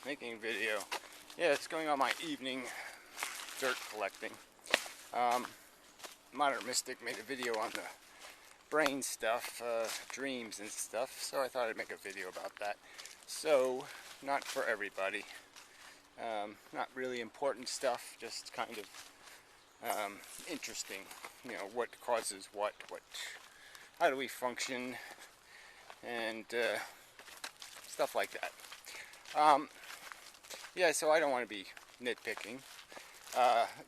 Making video. Yeah, it's going on my evening dirt collecting. Modern Mystic made a video on the brain stuff, dreams and stuff, so I thought I'd make a video about that. So, not for everybody. Not really important stuff, just kind of interesting. You know, what causes what, how do we function, and stuff like that. Yeah, so I don't want to be nitpicking.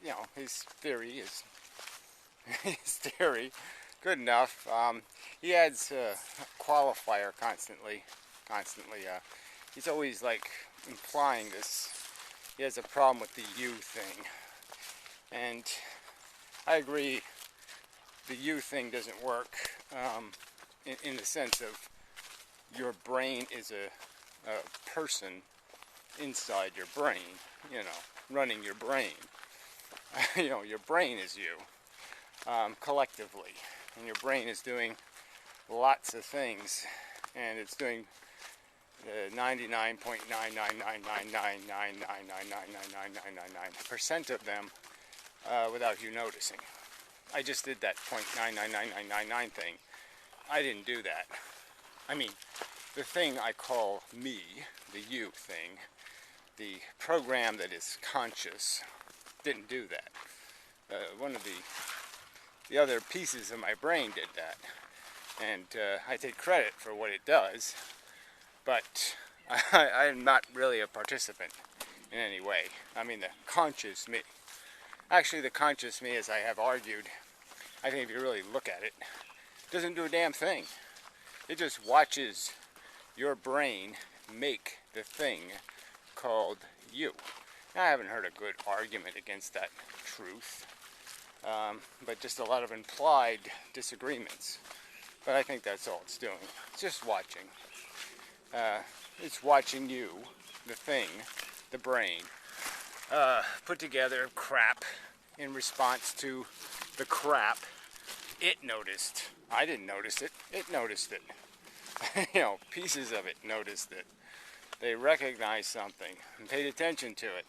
You know, his theory is good enough. He adds a qualifier constantly. He's always like implying this. He has a problem with the you thing, and I agree. The you thing doesn't work in the sense of your brain is a person inside your brain, you know, running your brain. You know, your brain is you, collectively, and your brain is doing lots of things, and it's doing 99.99999999999% of them without you noticing. I just did that 0.999999 thing. I didn't do that. I mean, the thing I call me, the you thing, the program that is conscious, didn't do that. One of the other pieces of my brain did that, and I take credit for what it does, but I am not really a participant in any way. I mean, the conscious me. Actually, the conscious me, as I have argued, I think if you really look at it, doesn't do a damn thing. It just watches your brain make the thing called you. Now, I haven't heard a good argument against that truth, but just a lot of implied disagreements. But I think that's all it's doing. It's just watching. It's watching you, the thing, the brain, put together crap in response to the crap it noticed. I didn't notice it. It noticed it. You know, pieces of it noticed it. They recognized something and paid attention to it,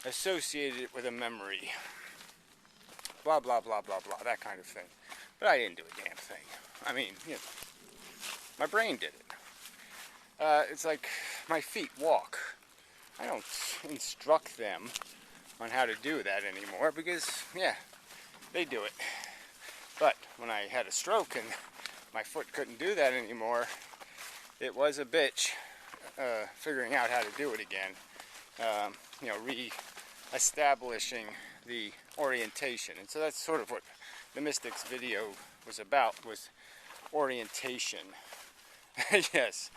associated it with a memory, blah, blah, blah, blah, blah, that kind of thing. But I didn't do a damn thing. I mean, you know, my brain did it. It's like my feet walk. I don't instruct them on how to do that anymore because, yeah, they do it. But when I had a stroke and my foot couldn't do that anymore, it was a bitch figuring out how to do it again. You know, re-establishing the orientation. And so that's sort of what the Mystic's video was about, was orientation. Yes,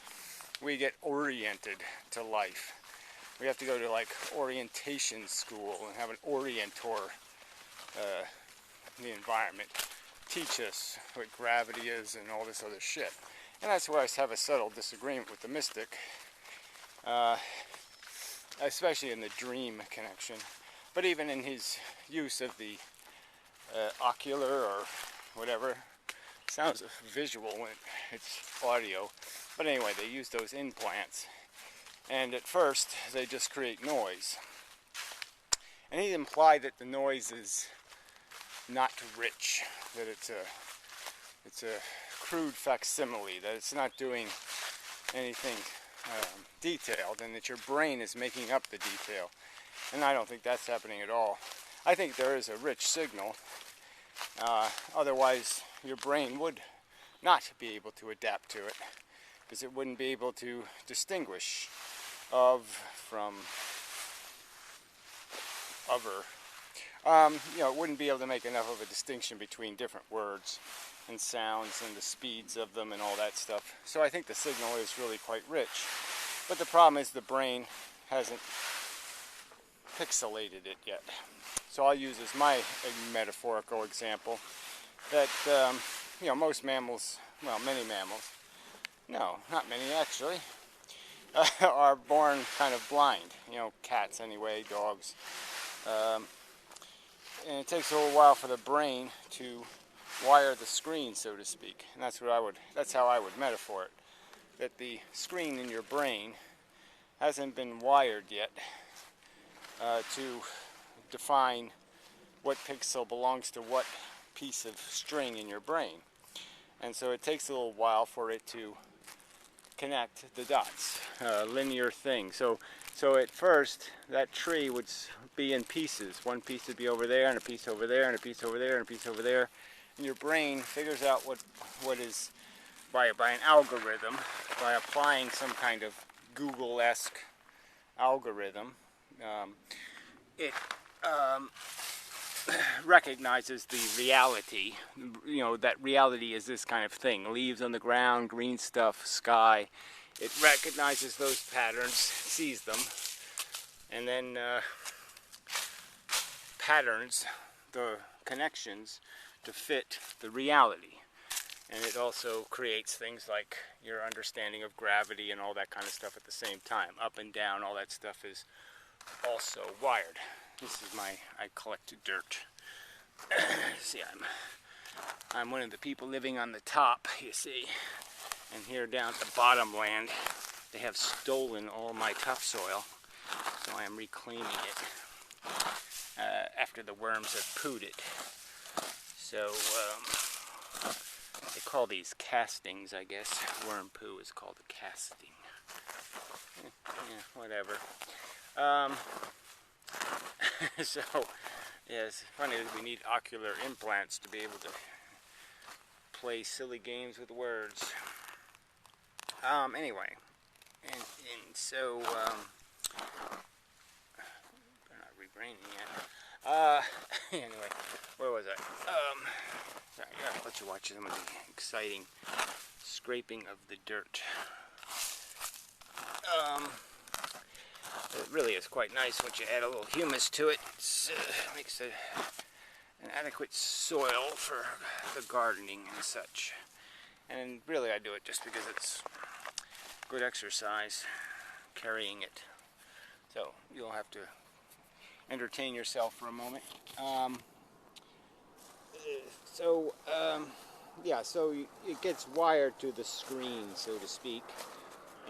we get oriented to life. We have to go to like orientation school and have an orientor in the environment teach us what gravity is and all this other shit. And that's where I have a subtle disagreement with the Mystic, especially in the dream connection. But even in his use of the ocular or whatever, sounds visual when it's audio. But anyway, they use those implants. And at first, they just create noise. And he implied that the noise is not rich, that it's a crude facsimile, that it's not doing anything detailed, and that your brain is making up the detail. And I don't think that's happening at all. I think there is a rich signal. Otherwise, your brain would not be able to adapt to it, because it wouldn't be able to distinguish of from other. You know, it wouldn't be able to make enough of a distinction between different words and sounds and the speeds of them and all that stuff. So I think the signal is really quite rich. But the problem is the brain hasn't pixelated it yet. So I'll use as my metaphorical example that, you know, most mammals, well, many mammals, no, not many actually, are born kind of blind. You know, cats anyway, dogs. And it takes a little while for the brain to wire the screen, so to speak. And that's how I would metaphor it. That the screen in your brain hasn't been wired yet to define what pixel belongs to what piece of string in your brain. And so it takes a little while for it to connect the dots, linear thing. So at first, that tree would be in pieces. One piece would be over there, and a piece over there, and a piece over there, and a piece over there. And your brain figures out what is, by an algorithm, by applying some kind of Google-esque algorithm, it recognizes the reality. You know, that reality is this kind of thing. Leaves on the ground, green stuff, sky. It recognizes those patterns, sees them, and then patterns the connections to fit the reality. And it also creates things like your understanding of gravity and all that kind of stuff at the same time. Up and down, all that stuff is also wired. This is I collect dirt. See, I'm one of the people living on the top, you see. And here down at the bottom land, they have stolen all my topsoil. So I am reclaiming it after the worms have pooed it. So they call these castings, I guess. Worm poo is called a casting. Yeah, whatever. So, yeah, it's funny that we need ocular implants to be able to play silly games with words. Anyway, and so, they're not rebraining yet. Anyway, where was I? Sorry, I'll let you watch some of the exciting scraping of the dirt. It really is quite nice once you add a little humus to it. It makes an adequate soil for the gardening and such. And really I do it just because it's good exercise, carrying it. So you'll have to entertain yourself for a moment. Yeah, so it gets wired to the screen, so to speak.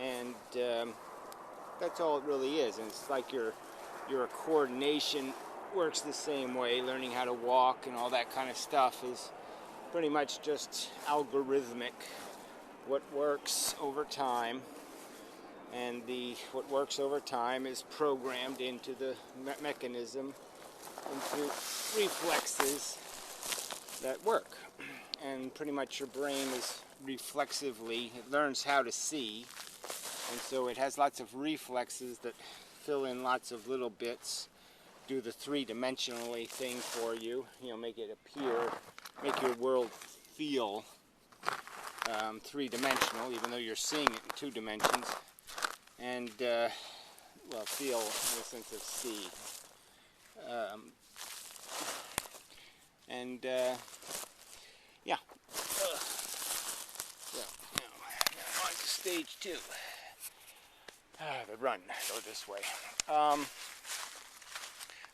And that's all it really is. And it's like your coordination works the same way. Learning how to walk and all that kind of stuff is pretty much just algorithmic. What works over time, and what works over time is programmed into the mechanism, into reflexes that work. And pretty much your brain is reflexively, it learns how to see. And so it has lots of reflexes that fill in lots of little bits, do the three-dimensionally thing for you, make it appear, make your world feel three-dimensional, even though you're seeing it in two dimensions, and, well, feel in the sense of see. Yeah. So, now on to stage 2. The run, go this way.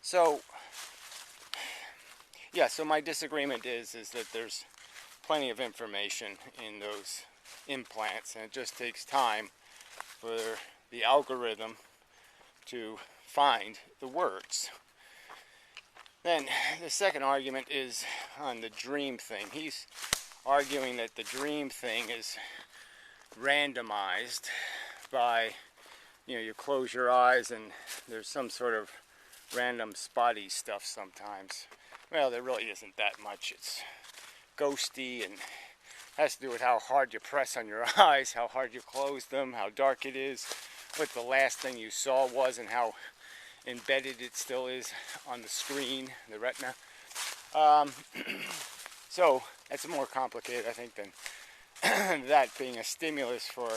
So my disagreement is that there's plenty of information in those implants, and it just takes time for the algorithm to find the words. Then the second argument is on the dream thing. He's arguing that the dream thing is randomized by, you close your eyes and there's some sort of random spotty stuff sometimes. Well, there really isn't that much. It's ghosty and has to do with how hard you press on your eyes, how hard you close them, how dark it is, what the last thing you saw was, and how embedded it still is on the screen, the retina. So it's more complicated, I think, than that being a stimulus for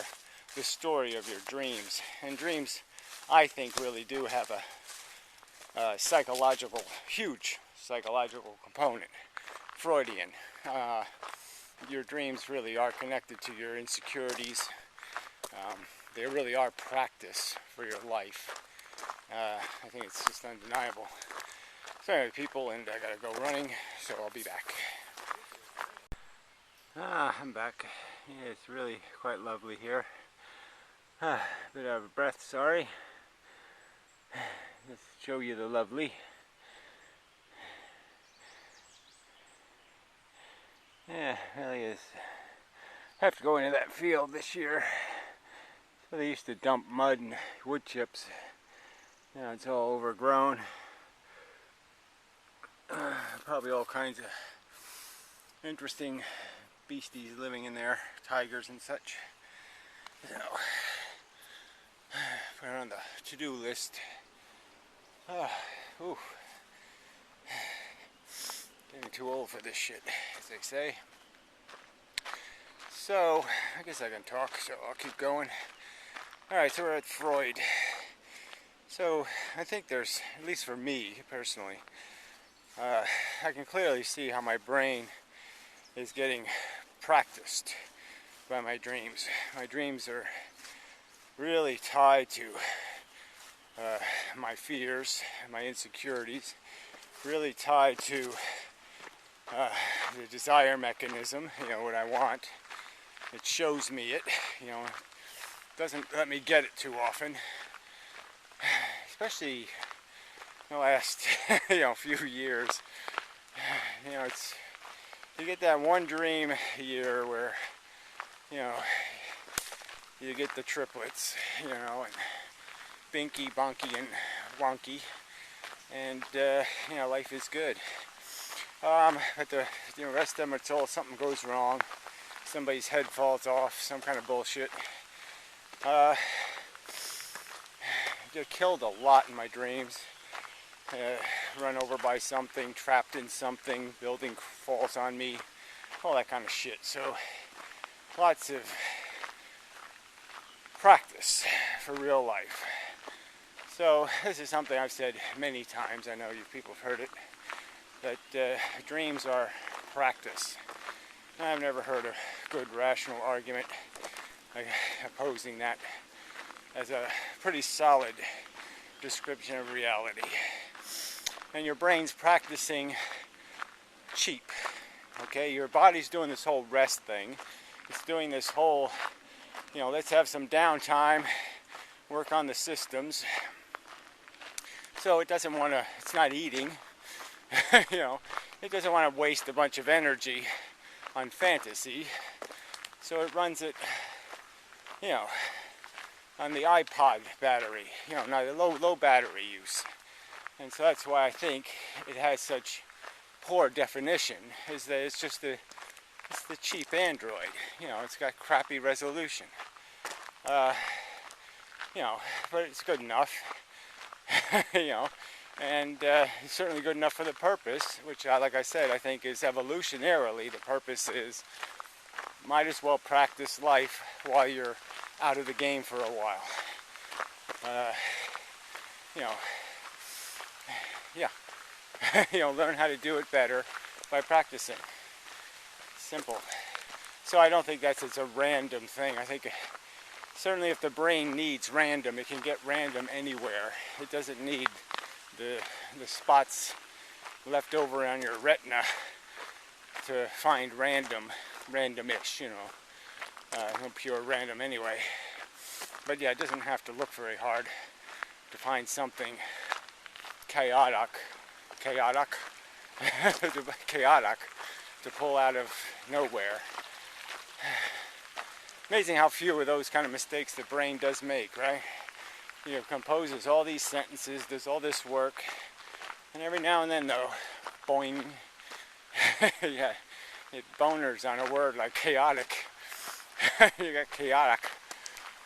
the story of your dreams. And dreams, I think, really do have a huge psychological component. Freudian. Your dreams really are connected to your insecurities. They really are practice for your life. I think it's just undeniable. So anyway, people, and I gotta go running, so I'll be back. I'm back. Yeah, it's really quite lovely here. Bit out of breath, sorry. Let's show you the lovely. Yeah, really is. I have to go into that field this year. So they used to dump mud and wood chips. Now it's all overgrown. Probably all kinds of interesting beasties living in there, tigers and such. So, put it on the to-do list. Ooh. Getting too old for this shit, as they say. So, I guess I can talk, so I'll keep going. Alright, so we're at Freud. So, I think there's, at least for me personally, I can clearly see how my brain is getting practiced by my dreams. My dreams are really tied to my fears, my insecurities, really tied to the desire mechanism, you know, what I want. It shows me it, you know, doesn't let me get it too often, especially the last few years. You know, it's, you get that one dream a year where, you know, you get the triplets, you know, and Binky, Bonky, and Wonky, and you know, life is good. But the rest of them, it's all something goes wrong, somebody's head falls off, some kind of bullshit. Get killed a lot in my dreams. Run over by something, trapped in something, building falls on me, all that kind of shit. So lots of practice for real life. So this is something I've said many times. I know you people have heard it, that dreams are practice. I've never heard a good rational argument opposing that as a pretty solid description of reality. And your brain's practicing cheap. Okay, your body's doing this whole rest thing. It's doing this whole, you know, let's have some downtime, work on the systems. So it doesn't want to, it's not eating, you know, it doesn't want to waste a bunch of energy on fantasy. So it runs it, you know, on the iPod battery, you know, not a low battery use. And so that's why I think it has such poor definition, is that it's just it's the cheap Android. You know, it's got crappy resolution. You know, but it's good enough. You know, and it's certainly good enough for the purpose, which, like I said, I think is evolutionarily, the purpose is might as well practice life while you're out of the game for a while. You know, yeah, you know, learn how to do it better by practicing. Simple. So I don't think it's a random thing. I think certainly if the brain needs random, it can get random anywhere. It doesn't need the spots left over on your retina to find randomish, you know. No pure random anyway. But yeah, it doesn't have to look very hard to find something chaotic to pull out of nowhere. Amazing how few of those kind of mistakes the brain does make, right? You know, composes all these sentences, does all this work, and every now and then though, boing, yeah, it boners on a word like chaotic. You got chaotic.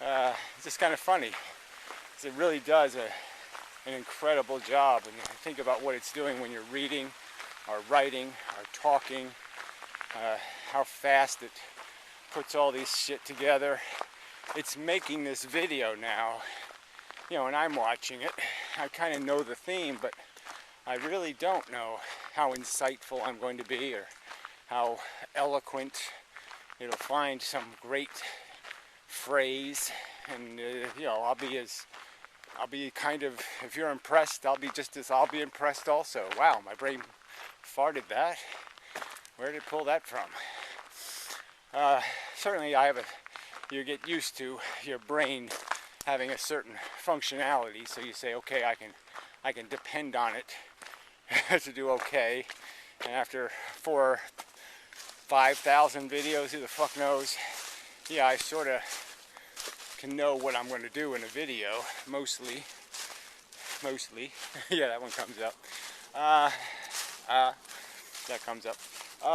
It's just kind of funny. It really does an incredible job, and think about what it's doing when you're reading or writing or talking, how fast it puts all these shit together. It's making this video now, you know, and I'm watching it. I kind of know the theme, but I really don't know how insightful I'm going to be or how eloquent it'll find some great phrase, and you know, I'll be kind of, if you're impressed, I'll be impressed also. Wow, my brain farted that. Where did it pull that from? Certainly I have you get used to your brain having a certain functionality, so you say, okay, I can depend on it to do okay. And after 5,000 videos, who the fuck knows, yeah, I sort of can know what I'm going to do in a video, mostly. Yeah, that one comes up. That comes up. So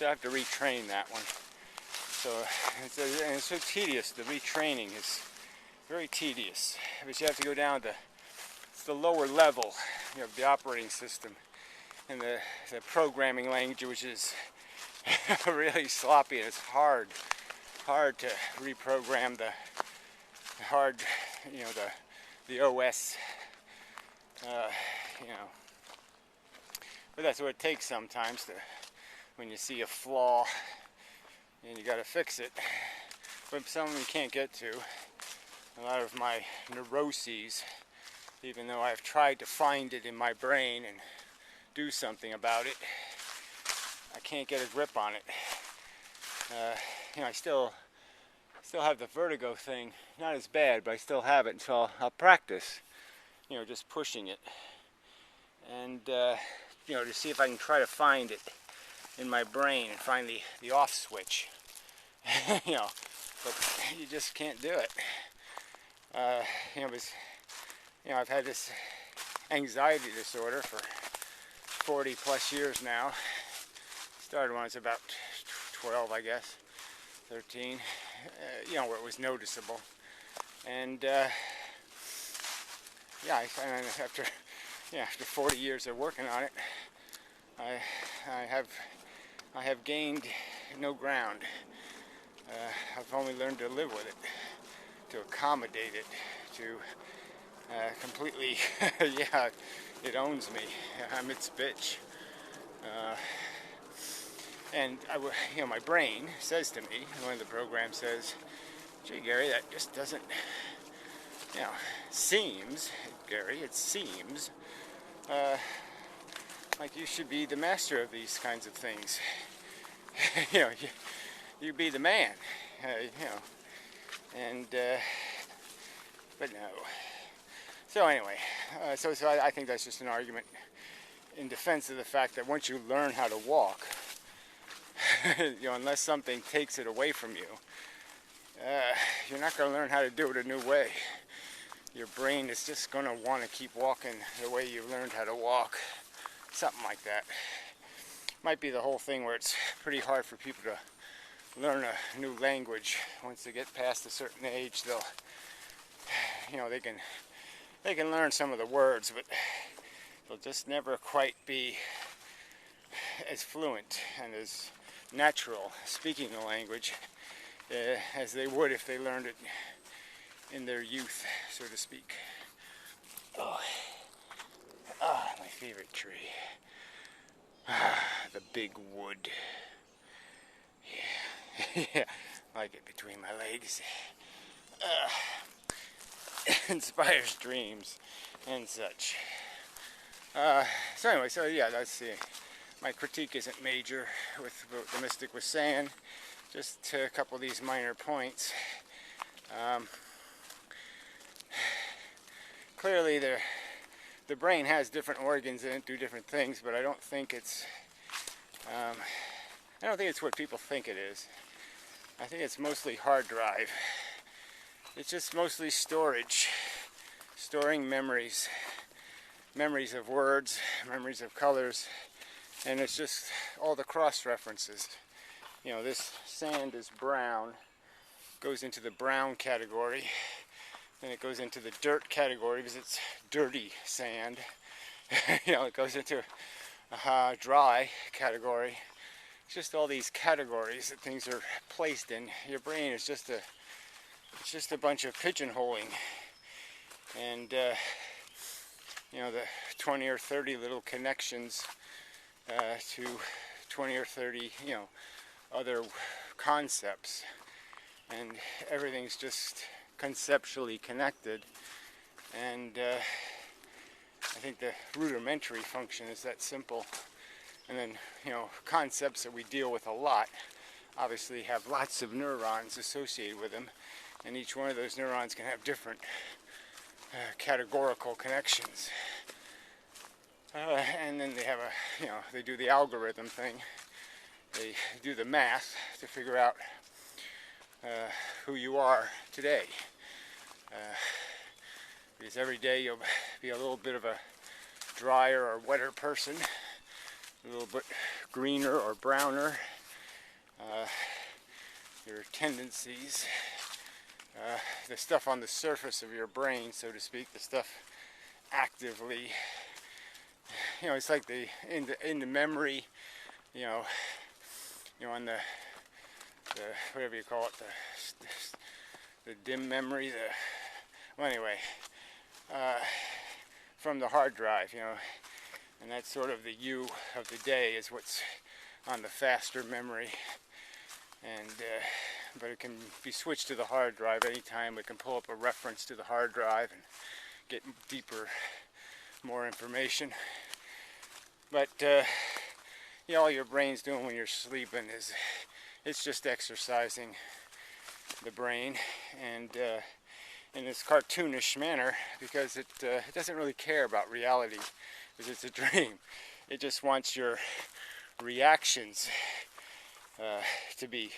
I have to retrain that one. So and it's so tedious. The retraining is very tedious, because you have to go down to the lower level, you know, the operating system, and the programming language, which is really sloppy, and it's hard to reprogram the you know, the OS, you know. But that's what it takes sometimes, when you see a flaw and you got to fix it. But some of them you can't get to. A lot of my neuroses, even though I've tried to find it in my brain and do something about it, I can't get a grip on it. You know, I still have the vertigo thing. Not as bad, but I still have it, so I'll practice, you know, just pushing it. And, you know, to see if I can try to find it in my brain and find the off switch. You know, but you just can't do it. You know, I've had this anxiety disorder for 40 plus years now. Started when I was about 12, I guess, 13, you know, where it was noticeable. And yeah, after 40 years of working on it, I have gained no ground. I've only learned to live with it, to accommodate it, to completely, yeah, it owns me. I'm its bitch. And you know, my brain says to me, one of the programs says, "Gee, Gary, that just doesn't, you know, seems, Gary, it seems like you should be the master of these kinds of things. You know, you be the man, you know." And but no. So anyway, so I think that's just an argument in defense of the fact that once you learn how to walk, you know, unless something takes it away from you, you're not going to learn how to do it a new way. Your brain is just going to want to keep walking the way you learned how to walk. Something like that. Might be the whole thing where it's pretty hard for people to learn a new language. Once they get past a certain age, they'll, you know, they can learn some of the words, but they'll just never quite be as fluent and as natural speaking the language as they would if they learned it in their youth, so to speak. Oh, my favorite tree. The big wood. Yeah, yeah, I like it between my legs. Inspires dreams and such. So anyway, so yeah, that's my critique isn't major with what the mystic was saying. Just a couple of these minor points. Clearly, the brain has different organs in it, do different things, but I don't think it's what people think it is. I think it's mostly hard drive. It's just mostly storage, storing memories of words, memories of colors, and it's just all the cross references. You know, this sand is brown, goes into the brown category, then it goes into the dirt category because it's dirty sand. You know, it goes into dry category. It's just all these categories that things are placed in. Your brain is just a bunch of pigeonholing, and you know, the 20 or 30 little connections to 20 or 30, you know, other concepts, and everything's just conceptually connected. And I think the rudimentary function is that simple. And then, you know, concepts that we deal with a lot obviously have lots of neurons associated with them, and each one of those neurons can have different categorical connections. And then they have a, you know, they do the algorithm thing. They do the math to figure out who you are today. Because every day you'll be a little bit of a drier or wetter person, a little bit greener or browner. Your tendencies, the stuff on the surface of your brain, so to speak, the stuff actively, you know, it's like in the memory, you know, on the whatever you call it, the dim memory, well, anyway, from the hard drive, you know, and that's sort of the you of the day is what's on the faster memory, and but it can be switched to the hard drive anytime. We can pull up a reference to the hard drive and get deeper, more information. But you know, all your brain's doing when you're sleeping is it's just exercising the brain, and in this cartoonish manner, because it doesn't really care about reality, because it's a dream. It just wants your reactions to be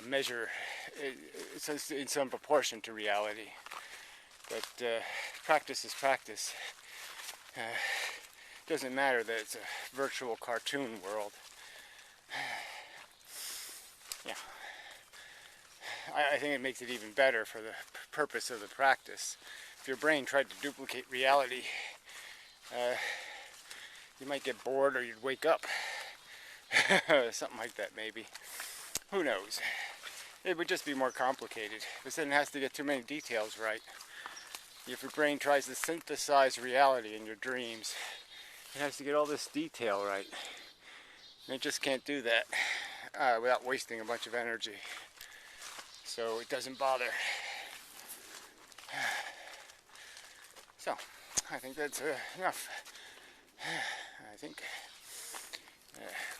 measured in some proportion to reality. But practice is practice. Doesn't matter that it's a virtual cartoon world. Yeah. I think it makes it even better for the purpose of the practice. If your brain tried to duplicate reality, you might get bored, or you'd wake up. Something like that, maybe. Who knows? It would just be more complicated, because then it has to get too many details right. If your brain tries to synthesize reality in your dreams, it has to get all this detail right. And it just can't do that without wasting a bunch of energy. So it doesn't bother. So, I think that's enough. I think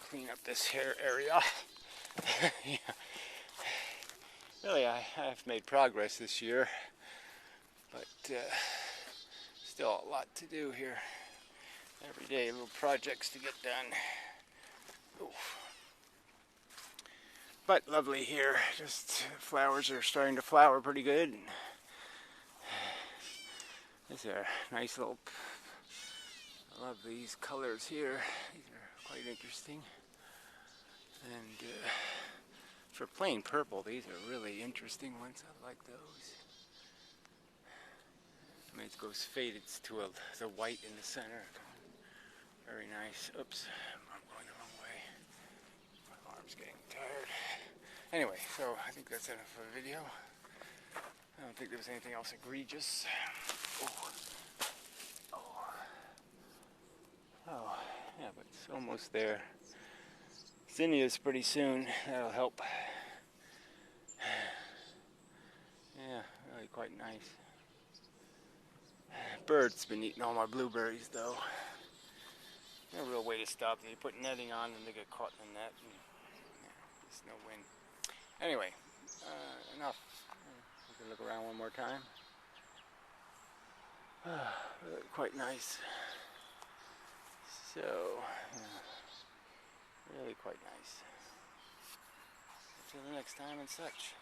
clean up this hair area. Yeah. Really, I've made progress this year, but still a lot to do here. Every day, little projects to get done. Oof. But lovely here. Just flowers are starting to flower pretty good. These are nice little. I love these colors here. These are quite interesting. And for plain purple, these are really interesting ones. I like those. I mean, it goes faded to the white in the center. Very nice. Oops, I'm going the wrong way. My arm's getting tired. Anyway, so I think that's enough for the video. I don't think there was anything else egregious. Oh, yeah, but it's almost there. Zinnias pretty soon. That'll help. Yeah, really quite nice. Birds been eating all my blueberries, though. No real way to stop them. You put netting on and they get caught in the net. And, yeah, there's no wind. Anyway, enough. We can look around one more time. Really quite nice. So, yeah, really quite nice. Until the next time and such.